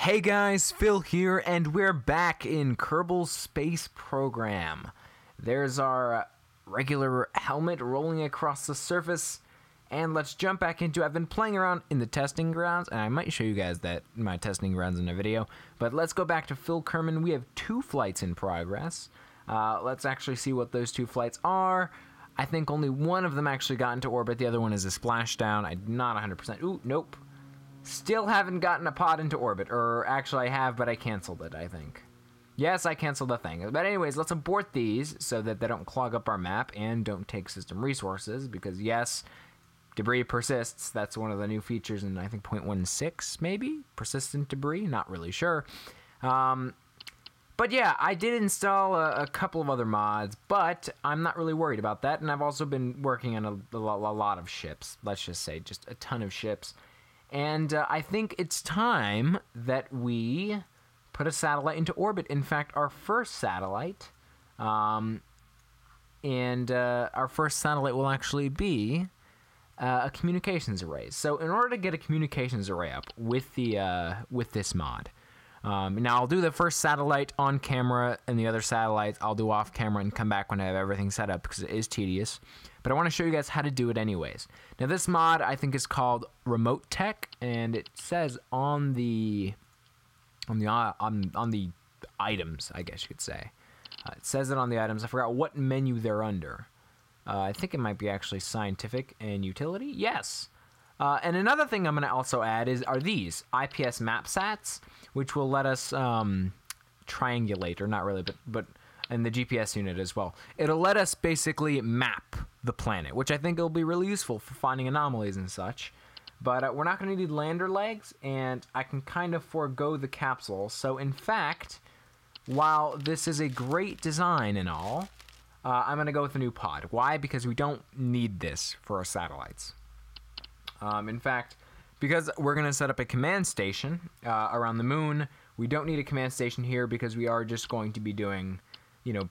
Hey guys, Phil here, and we're back in Kerbal's space program. There's our regular helmet rolling across the surface, and let's jump back into it. I've been playing around in the testing grounds, and I might show you guys that my testing grounds in a video, but let's go back to Phil Kerman. We have 2 flights in progress. Let's actually see what those 2 flights are. I think only one of them actually got into orbit. The other one is a splashdown. I'm not 100%. Ooh, nope. Still haven't gotten a pod into orbit. Or actually I have, but I canceled it, I think. Yes, I canceled the thing. But anyways, let's abort these so that they don't clog up our map and don't take system resources. Because yes, debris persists. That's one of the new features in, I think, 0.16 maybe? Persistent debris? Not really sure. But yeah, I did install a couple of other mods, but I'm not really worried about that. And I've also been working on a lot of ships. Let's just say, just a ton of ships. And I think it's time that we put a satellite into orbit. In fact, our first satellite, our first satellite will actually be a communications array. So in order to get a communications array up with this mod, now I'll do the first satellite on camera, and the other satellites I'll do off camera and come back when I have everything set up because it is tedious. But I want to show you guys how to do it anyways. Now this mod I think is called Remote Tech, and it says on the items, I guess you could say. It says it on the items. I forgot what menu they're under. I think it might be actually scientific and utility. Yes. And another thing I'm going to also add are these IPS map sats, which will let us triangulate, or not really, but and the GPS unit as well. It'll let us basically map the planet, which I think will be really useful for finding anomalies and such. But we're not going to need lander legs, and I can kind of forego the capsule. So in fact, while this is a great design and all, I'm going to go with a new pod. Why? Because we don't need this for our satellites. In fact, because we're going to set up a command station around the moon, we don't need a command station here because we are just going to be doing,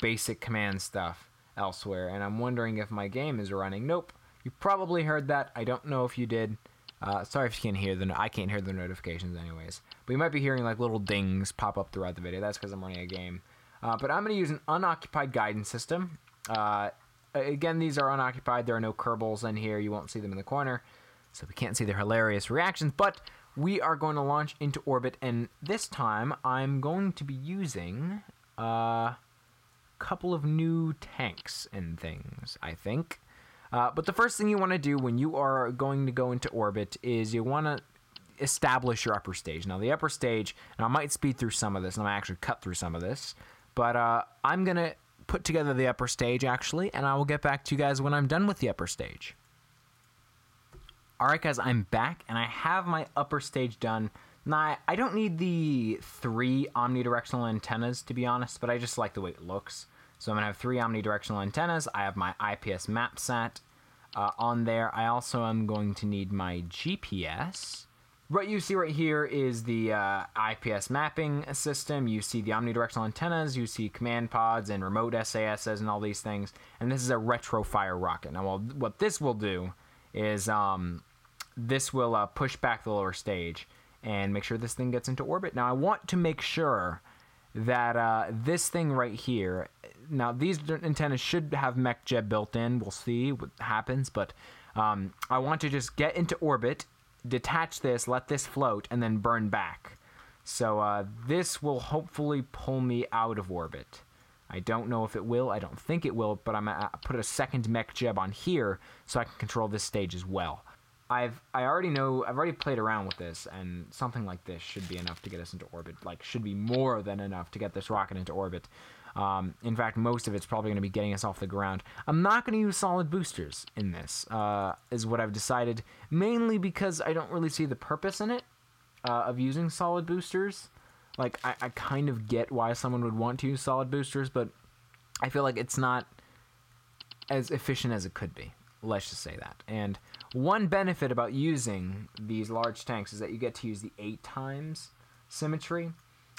basic command stuff elsewhere. And I'm wondering if my game is running. Nope. You probably heard that. I don't know if you did. Sorry if you can't hear I can't hear the notifications anyways. But you might be hearing like little dings pop up throughout the video. That's because I'm running a game. But I'm going to use an unoccupied guidance system. Again, these are unoccupied. There are no Kerbals in here. You won't see them in the corner. So we can't see their hilarious reactions, but we are going to launch into orbit, and this time I'm going to be using a couple of new tanks and things, I think. But the first thing you want to do when you are going to go into orbit is you want to establish your upper stage. Now the upper stage, and I might speed through some of this, and I might actually cut through some of this, but I'm going to put together the upper stage actually, and I will get back to you guys when I'm done with the upper stage. Alright guys, I'm back, and I have my upper stage done. Now, I don't need the 3 omnidirectional antennas, to be honest, but I just like the way it looks. So I'm going to have 3 omnidirectional antennas. I have my IPS map sat on there. I also am going to need my GPS. What you see right here is the IPS mapping system. You see the omnidirectional antennas. You see command pods and remote SASs and all these things. And this is a retrofire rocket. Now, what this will do is this will push back the lower stage and make sure this thing gets into orbit. Now, I want to make sure that this thing right here, now these antennas should have MechJeb built in. We'll see what happens, but I want to just get into orbit, detach this, let this float, and then burn back. So this will hopefully pull me out of orbit. I don't know if it will. I don't think it will, but I'm going to put a second MechJeb on here so I can control this stage as well. I've already played around with this, and something like this should be enough to get us into orbit. Should be more than enough to get this rocket into orbit. In fact, most of it's probably going to be getting us off the ground. I'm not going to use solid boosters in this, is what I've decided, mainly because I don't really see the purpose in it of using solid boosters. I kind of get why someone would want to use solid boosters, but I feel like it's not as efficient as it could be. Let's just say that. And one benefit about using these large tanks is that you get to use the 8 times symmetry,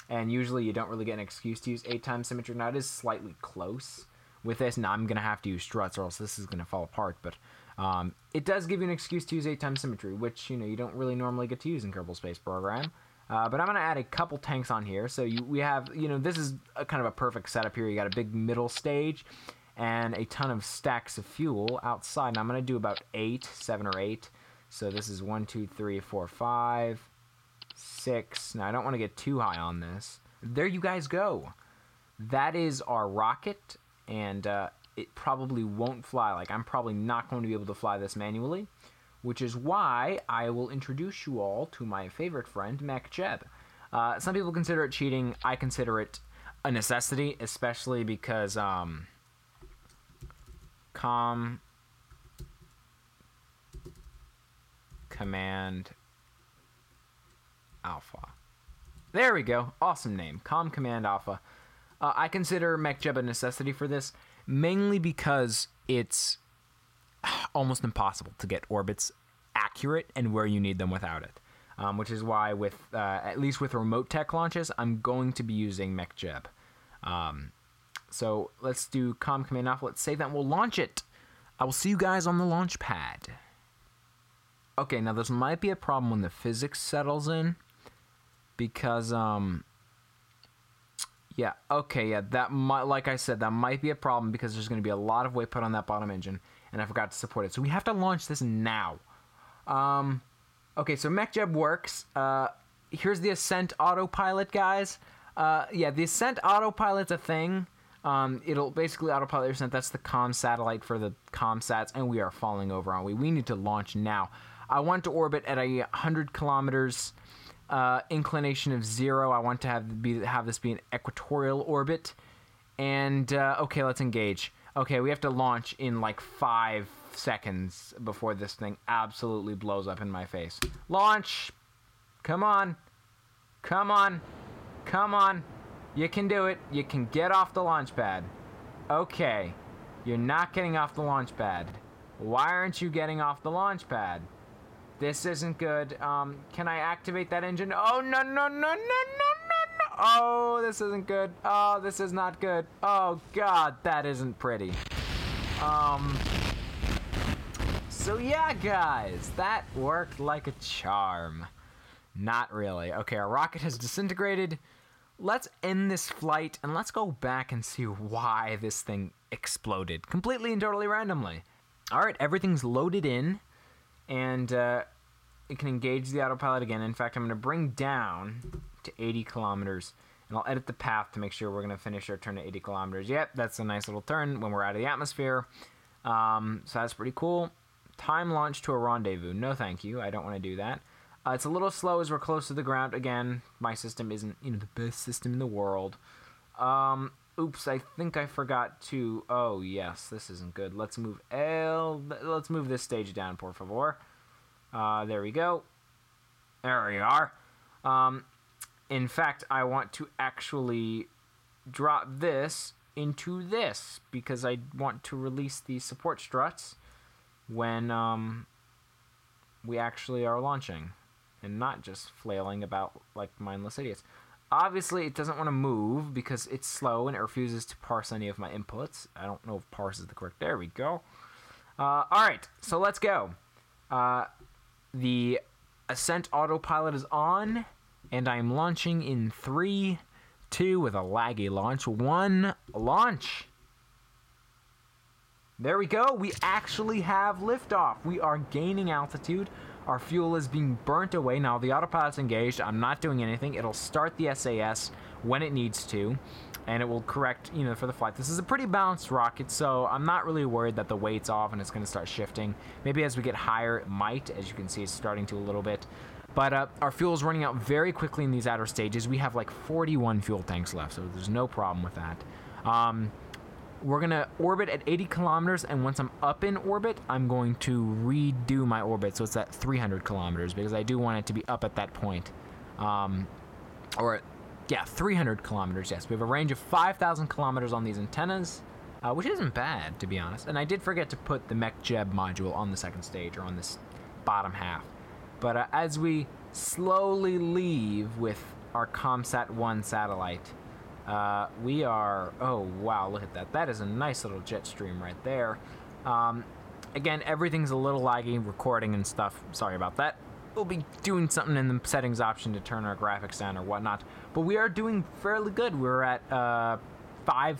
and usually you don't really get an excuse to use 8 times symmetry. Now, it is slightly close with this. Now, I'm going to have to use struts or else this is going to fall apart, but it does give you an excuse to use 8 times symmetry, which, you don't really normally get to use in Kerbal Space Program. But I'm going to add a couple tanks on here. So we have, this is kind of a perfect setup here. You got a big middle stage and a ton of stacks of fuel outside. And I'm going to do about 7 or 8. So this is 1, 2, 3, 4, 5, 6. Now, I don't want to get too high on this. There you guys go. That is our rocket, and it probably won't fly. Like, I'm probably not going to be able to fly this manually, which is why I will introduce you all to my favorite friend, MechJeb. Some people consider it cheating. I consider it a necessity, especially because com command alpha. There we go. Awesome name. Com command alpha. I consider MechJeb a necessity for this, mainly because it's almost impossible to get orbits accurate and where you need them without it. Which is why, with at least with remote tech launches, I'm going to be using MechJeb. So let's do com command alpha. Let's save that and we'll launch it. I will see you guys on the launch pad. Okay, now this might be a problem when the physics settles in, because that might, like I said, that might be a problem because there's going to be a lot of weight put on that bottom engine, and I forgot to support it. So we have to launch this now. Okay, so MechJeb works. Here's the Ascent autopilot, guys. The Ascent autopilot's a thing. It'll basically autopilot your Ascent. That's the comm satellite for the comm-sats, and we are falling over, aren't we? We need to launch now. I want to orbit at 100 kilometers. Inclination of 0. I want to have this be an equatorial orbit. And, okay, let's engage. Okay, we have to launch in like 5 seconds before this thing absolutely blows up in my face. Launch! Come on. Come on. Come on. You can do it. You can get off the launch pad. Okay. You're not getting off the launch pad. Why aren't you getting off the launch pad? This isn't good. Can I activate that engine? Oh, no, no, no, no, no, no, no. Oh, this isn't good. Oh, this is not good. Oh, God, that isn't pretty. So, yeah, guys, that worked like a charm. Not really. Okay, our rocket has disintegrated. Let's end this flight, and let's go back and see why this thing exploded. Completely and totally randomly. All right, everything's loaded in. And it can engage the autopilot again. In fact, I'm going to bring down to 80 kilometers. And I'll edit the path to make sure we're going to finish our turn at 80 kilometers. Yep, that's a nice little turn when we're out of the atmosphere. So that's pretty cool. Time launch to a rendezvous. No, thank you. I don't want to do that. It's a little slow as we're close to the ground. Again, my system isn't the best system in the world. Oops, I think I forgot to... Oh, yes, this isn't good. Let's move this stage down, por favor. There we go. There we are. In fact, I want to actually drop this into this because I want to release the support struts when we actually are launching and not just flailing about like mindless idiots. Obviously, it doesn't want to move because it's slow and it refuses to parse any of my inputs. I don't know if parse is the correct... There we go. All right, so let's go. The Ascent autopilot is on, and I'm launching in 3, 2, with a laggy launch. 1, launch. There we go. We actually have liftoff. We are gaining altitude. Our fuel is being burnt away. Now, the autopilot's engaged. I'm not doing anything. It'll start the SAS when it needs to, and it will correct, for the flight. This is a pretty balanced rocket, so I'm not really worried that the weight's off and it's going to start shifting. Maybe as we get higher, it might. As you can see, it's starting to a little bit. But our fuel is running out very quickly in these outer stages. We have like 41 fuel tanks left, so there's no problem with that. We're going to orbit at 80 kilometers, and once I'm up in orbit, I'm going to redo my orbit, so it's at 300 kilometers, because I do want it to be up at that point. 300 kilometers, yes. We have a range of 5,000 kilometers on these antennas, which isn't bad, to be honest. And I did forget to put the MechJeb module on the second stage, or on this bottom half. But as we slowly leave with our ComSat-1 satellite, we are... Oh, wow, look at that. That is a nice little jet stream right there. Again, everything's a little laggy, recording and stuff. Sorry about that. we'll be doing something in the settings option to turn our graphics down or whatnot. But we are doing fairly good. We're at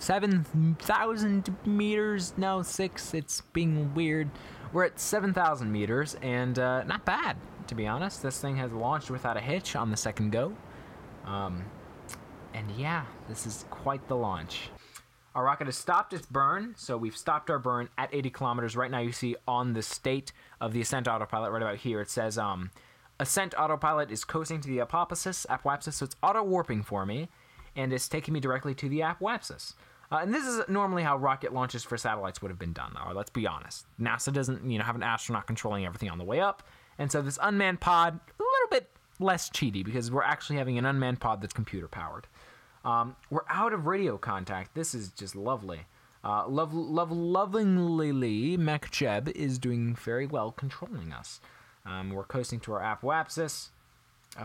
7,000 meters. No, 6. It's being weird. We're at 7,000 meters, and not bad, to be honest. This thing has launched without a hitch on the second go. And yeah, this is quite the launch. Our rocket has stopped its burn, so we've stopped our burn at 80 kilometers. Right now you see on the state of the ascent autopilot right about here, it says ascent autopilot is coasting to the apophysis, so it's auto-warping for me, and it's taking me directly to the apophysis. And this is normally how rocket launches for satellites would have been done, though. Let's be honest. NASA doesn't, have an astronaut controlling everything on the way up, and so this unmanned pod, a little bit less cheaty, because we're actually having an unmanned pod that's computer-powered. We're out of radio contact. This is just lovely. Lovingly, MacJeb is doing very well controlling us. We're coasting to our apophysis.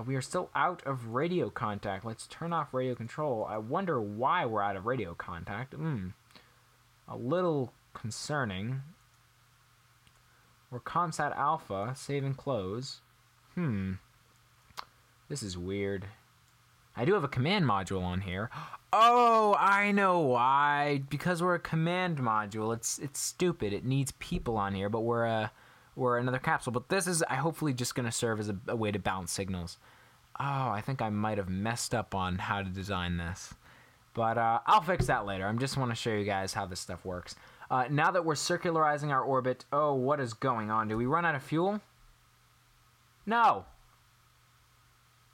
We are still out of radio contact. Let's turn off radio control. I wonder why we're out of radio contact. A little concerning. We're ComSat Alpha, save and close. This is weird. I do have a command module on here. Oh, I know why. Because we're a command module. It's stupid. It needs people on here, but we're another capsule. But this is hopefully just going to serve as a way to bounce signals. Oh, I think I might have messed up on how to design this. But I'll fix that later. I just want to show you guys how this stuff works. Now that we're circularizing our orbit, oh, what is going on? Do we run out of fuel? No.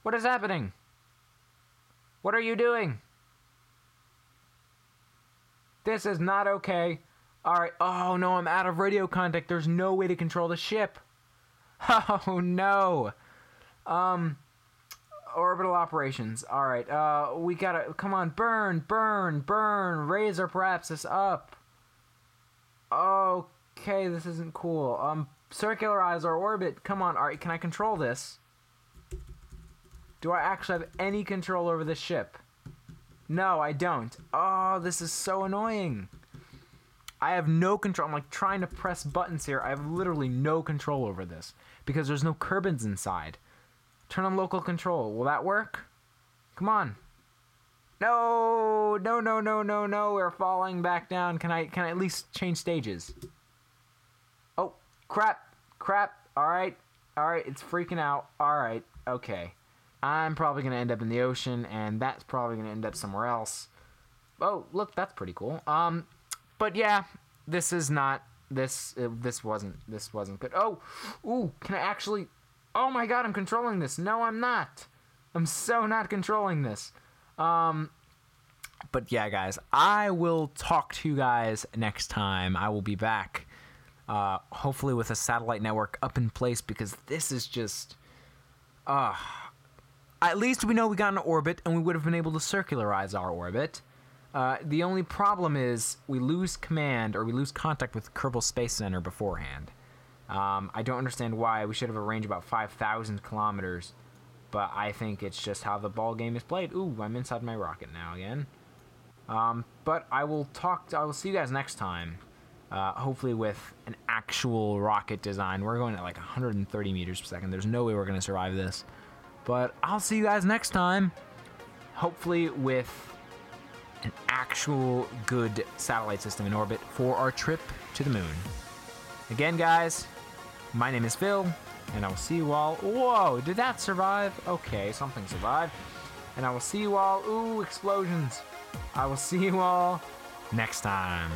What is happening? What are you doing? This is not okay. Alright. Oh, no, I'm out of radio contact. There's no way to control the ship. Oh, no. Orbital operations. Alright. We gotta... Come on. Burn. Raise our apophysis up. Okay, this isn't cool. Circularize our orbit. Come on. Alright, can I control this? Do I actually have any control over this ship? No, I don't. Oh, this is so annoying. I have no control. I'm like trying to press buttons here. I have literally no control over this because there's no Kerbals inside. Turn on local control. Will that work? Come on. No. We're falling back down. Can I at least change stages? Oh, crap. All right. It's freaking out. All right. Okay. I'm probably going to end up in the ocean, and that's probably going to end up somewhere else. Oh, look, that's pretty cool. But yeah, this is not, this wasn't good. Oh, ooh, can I actually, oh my god, I'm controlling this. No, I'm not. I'm so not controlling this. But yeah, guys, I will talk to you guys next time. I will be back, hopefully with a satellite network up in place, because this is just, at least we know we got in orbit, and we would have been able to circularize our orbit. The only problem is we lose command, or we lose contact with Kerbal Space Center beforehand. I don't understand why. We should have a range about 5,000 kilometers, but I think it's just how the ball game is played. Ooh, I'm inside my rocket now again. But I will see you guys next time. Hopefully with an actual rocket design. We're going at like 130 meters per second. There's no way we're going to survive this. But I'll see you guys next time, hopefully with an actual good satellite system in orbit for our trip to the moon. Again, guys, my name is Phil, and I will see you all... Whoa, did that survive? Okay, something survived. And I will see you all... Ooh, explosions. I will see you all next time.